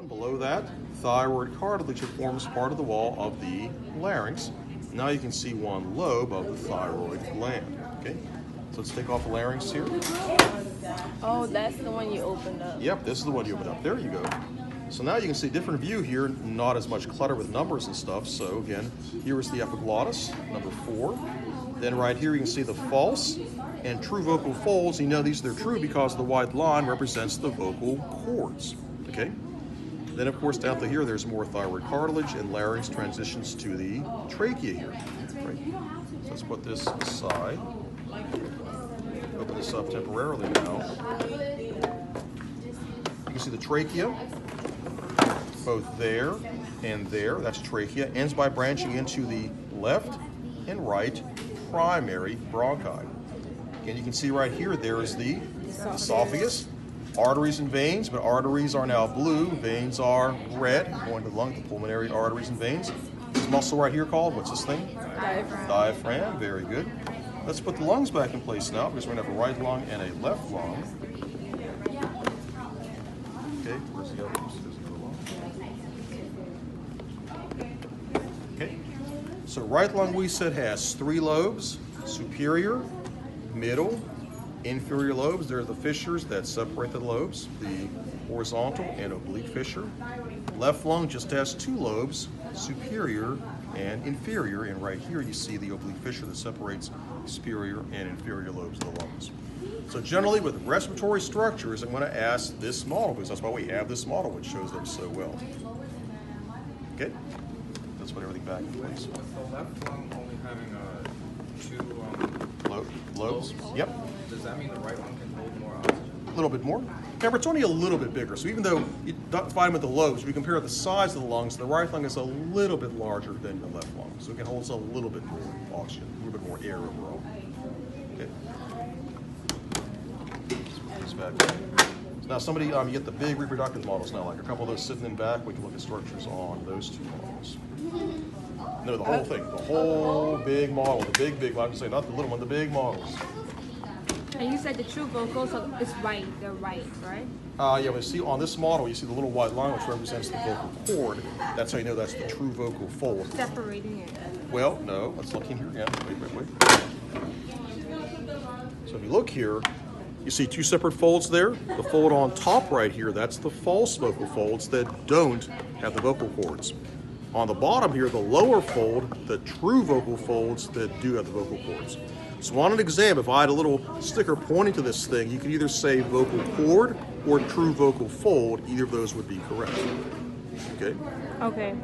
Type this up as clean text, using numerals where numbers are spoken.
one below that, thyroid cartilage that forms part of the wall of the larynx. Now you can see one lobe of the thyroid gland. Okay, so let's take off the larynx here. Oh, that's the one you opened up. Yep, this is the one you opened up. There you go. So now you can see a different view here, not as much clutter with numbers and stuff. So again, here is the epiglottis, number 4. Then right here you can see the false and true vocal folds. You know these are true because the white line represents the vocal cords. Okay. Then of course down to here there's more thyroid cartilage and larynx transitions to the trachea here. Right. So let's put this aside. Open this up temporarily now. You can see the trachea, both there and there. That's trachea. Ends by branching into the left and right primary bronchi. And you can see right here, there is the esophagus, arteries and veins, but arteries are now blue, veins are red, going to the lung, the pulmonary arteries and veins. This muscle right here called, what's this thing? Diaphragm. Diaphragm, very good. Let's put the lungs back in place now, because we're going to have a right lung and a left lung. Okay, where's the other? There's the other lung. Okay, so right lung we said has 3 lobes, superior, middle, inferior lobes. There are the fissures that separate the lobes, the horizontal and oblique fissure. Left lung just has 2 lobes, superior and inferior, and right here you see the oblique fissure that separates superior and inferior lobes of the lungs. So generally with respiratory structures, I'm going to ask this model, because that's why we have this model, which shows them so well. Okay, let's put everything back in place. The left lung only having 2 lobes. Yep. Does that mean the right lung can hold more oxygen? A little bit more. Remember, it's only a little bit bigger. So even though you divide them with the lobes, if you compare the size of the lungs, the right lung is a little bit larger than the left lung. So it can hold a little bit more oxygen, a little bit more air overall. Okay. Let's put this back in. So now somebody, you get the big reproductive models now, like a couple of those sitting in back. We can look at structures on those 2 models. No, the whole thing, the whole big model, the big, I have to say, not the little one, the big models. And you said the true vocal, so it's right, they're right? Yeah, we see on this model, you see the little white line which represents the vocal cord. That's how you know that's the true vocal fold. Separating it. Well, no, let's look in here again. Wait. So if you look here, you see 2 separate folds there. The fold on top right here, that's the false vocal folds that don't have the vocal cords. On the bottom here, the lower fold, the true vocal folds that do have the vocal cords. So on an exam, if I had a little sticker pointing to this thing, you could either say vocal cord or true vocal fold. Either of those would be correct. Okay? Okay.